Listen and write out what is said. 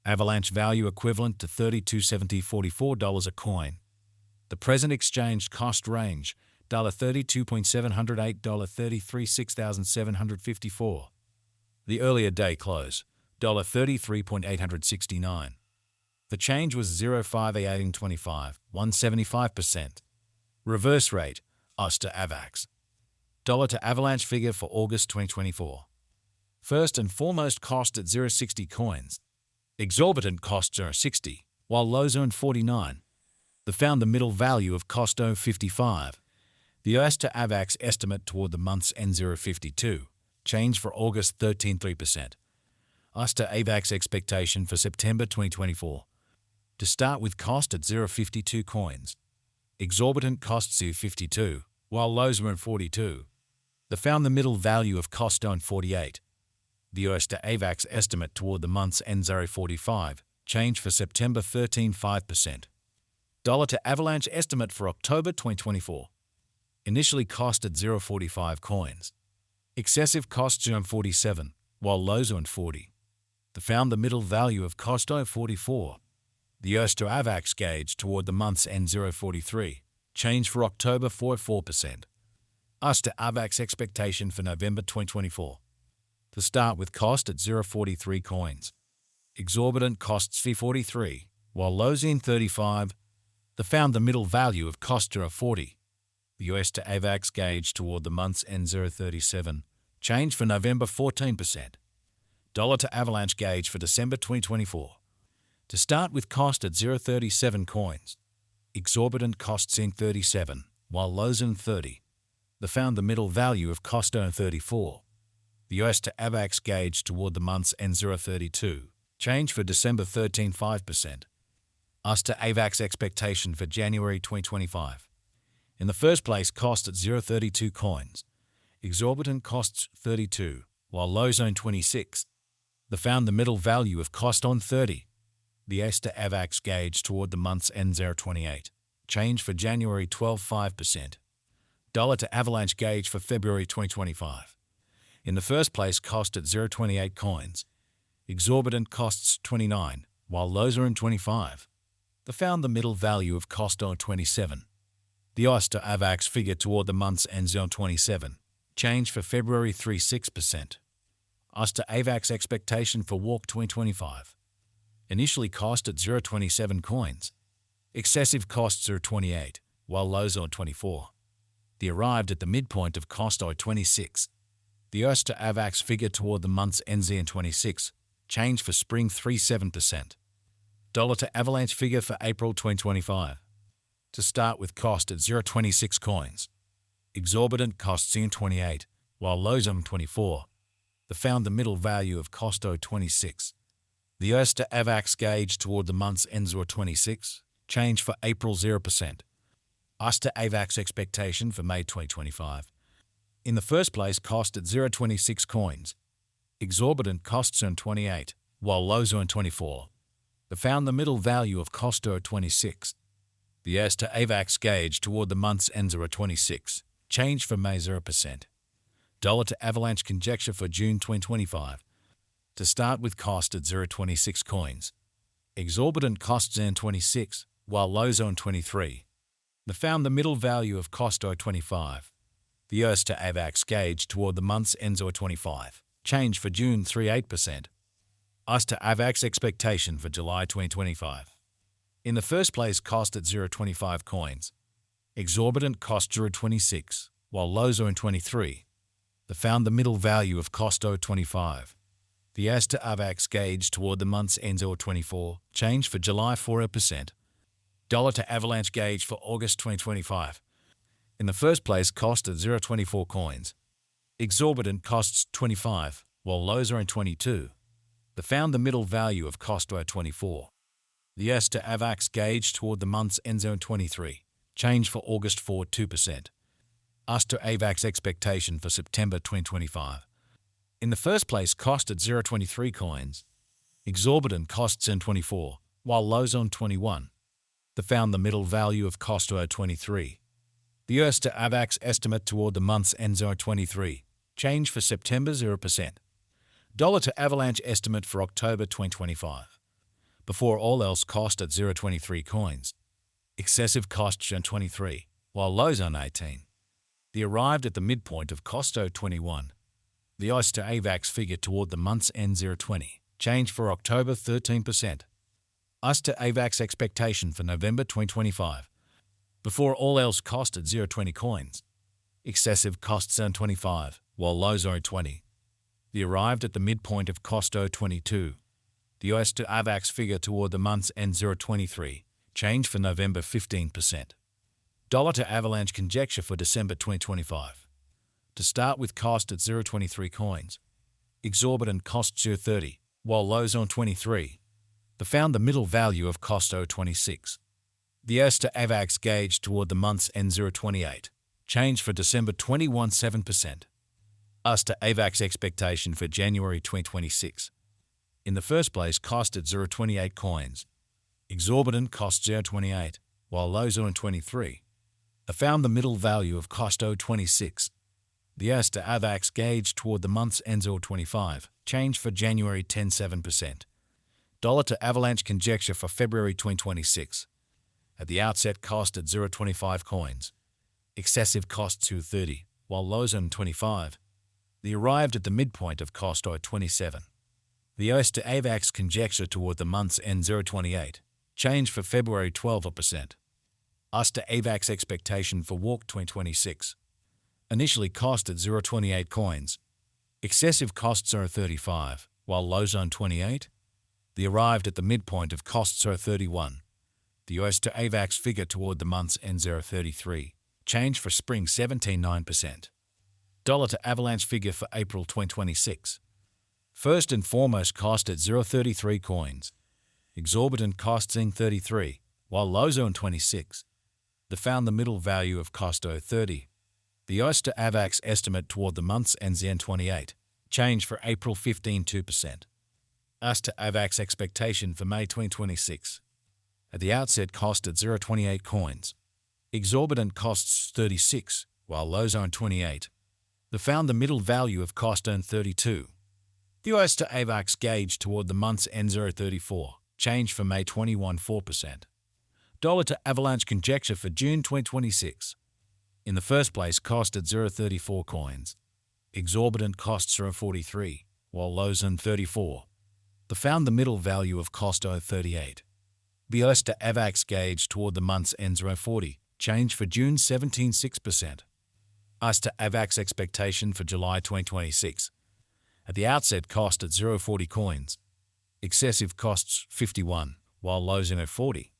Avalanche value equivalent to $32.74 a coin. The present exchange cost range $32.708 $33,6754. The earlier day close $33.869. The change was 0.51825, 175%. Reverse rate US to Avax. Dollar to Avalanche figure for August 2024. First and foremost, cost at 0.60 coins. Exorbitant costs are 60, while lows earn 49. The founder middle value of cost 55. The US to Avax estimate toward the month's end 0.52. Change for August 13.3%. US to Avax expectation for September 2024. To start with, cost at 0.52 coins. Exorbitant costs 52, while lows earn 42. The founder middle value of cost on 48. The US to Avax estimate toward the month's end 0.45, change for September 13.5%. Dollar to Avalanche estimate for October 2024. Initially cost at 0.45 coins. Excessive costs earn 47, while lows earn 40. The founder middle value of cost 44. The US to Avax gauge toward the month's end 0.43, change for October 4%. US to Avax expectation for November 2024. To start with, cost at 0.43 coins. Exorbitant costs 43, while lows in 35. The founder middle value of cost are 40. The US to Avax gauge toward the month's end 0.37, change for November 14%. Dollar to Avalanche gauge for December 2024. To start with, cost at 0.37 coins. Exorbitant costs in 37, while lows in 30. The founder middle value of cost earn 34. The US to Avax gauge toward the month's end 0.32, change for December 13.5%. US to Avax expectation for January 2025. In the first place, cost at 0.32 coins. Exorbitant costs 32, while lows earn 26. The founder middle value of cost on 30. The US to Avax gauge toward the month's end 0.28, change for January 12.5%. Dollar to Avalanche gauge for February 2025. In the first place, cost at 0.28 coins. Exorbitant costs 29, while lows are in 25. The founder middle value of cost on 27. The US to Avax figure toward the month's end 0.27, change for February 3.6%. US to Avax expectation for Walk 2025. Initially cost at 0.27 coins. Excessive costs are 28, while lows are 24. The arrived at the midpoint of cost are 26. The US to Avax figure toward the month's end in 26, change for spring 3.7%. Dollar to Avalanche figure for April 2025. To start with, cost at 0.26 coins. Exorbitant costs in 28, while lows on 24. The founder middle value of cost 26. The US to Avax gauge toward the month's end 26, change for April 0%. US to Avax expectation for May 2025. In the first place, cost at 0.26 coins. Exorbitant costs earn 28, while lows earn 24. The founder middle value of cost 26. The US to Avax gauge toward the month's end 26, change for May 0%. Dollar to Avalanche conjecture for June 2025. To start with, cost at 0.26 coins. Exorbitant costs earn 26, while lows earn 23. The founder middle value of cost 25. The US to Avax gauge toward the month's end 25, change for June 3.8%. US to Avax expectation for July 2025. In the first place, cost at 0.25 coins. Exorbitant costs are 26, while lows are in 23. The founder middle value of cost 25. The US to Avax gauge toward the month's end 24, change for July 4%. Dollar to Avalanche gauge for August 2025. In the first place, cost at 0.24 coins. Exorbitant costs 25, while lows are in 22. The founder middle value of cost are 24. The US to Avax gauge toward the month's end 23, change for August 2%. US to Avax expectation for September 2025. In the first place, cost at 0.23 coins. Exorbitant costs in 24, while lows on 21. The founder middle value of cost are 23. The US to Avax estimate toward the month's end 23, change for September 0%. Dollar to Avalanche estimate for October 2025. before all else cost at 0.23 coins. Excessive costs on 23, while lows on 18. The arrived at the midpoint of cost 21. The ICE to Avax figure toward the month's end 0.20. Change for October 13%. ICE to Avax expectation for November 2025. Before all else cost at 0.20 coins. Excessive costs on 25, while lows are 20. The arrived at the midpoint of cost 22. The US to Avax figure toward the month's end 0.23. Change for November 15%. Dollar to Avalanche conjecture for December 2025. To start with cost at 0.23 coins. Exorbitant cost 0.30, while lows on 23. Found the middle value of cost 0.26. The US to Avax gauge toward the month's end 0.28. Change for December 21.7%. US to Avax expectation for January 2026. In the first place, cost at 0.28 coins. Exorbitant cost 0.28, while lows on 23. Found the middle value of cost 0.26. The US to Avax gauge toward the month's end 0.25. Change for January 10.7%. Dollar to Avalanche conjecture for February 2026. At the outset, cost at 0.25 coins. Excessive cost 2.30, while lows on 25. The arrived at the midpoint of cost 27. The US to Avax conjecture toward the month's end 0.28. Change for February 12%. US to Avax expectation for walk 2026. Initially cost at 0.28 coins. Excessive costs are 35, while lows on 28. The arrived at the midpoint of costs are 31. The US to Avax figure toward the month's end 0.33. Change for spring 17.9%. Dollar to Avalanche figure for April 2026. First and foremost cost at 0.33 coins. Exorbitant costs in 33, while lows on 26. Found the middle value of cost 0.30. The US to Avax estimate toward the month's end 28. Change for April 15.2%. US to Avax expectation for May 2026. At the outset cost at 0.28 coins. Exorbitant costs 36, while lows on 28. Found the middle value of cost on 32. The US to Avax gauge toward the month's end 0.34. Change for May 21.4%. Dollar to Avalanche conjecture for June 2026. In the first place, cost at 0.34 coins. Exorbitant costs are 43, while lows on 34. Found the middle value of cost 0.38. The US to Avax gauge toward the month's end 0.40. Change for June 17.6%. US to Avax expectation for July 2026. At the outset cost at 0.40 coins. Excessive costs 51, while lows in 40.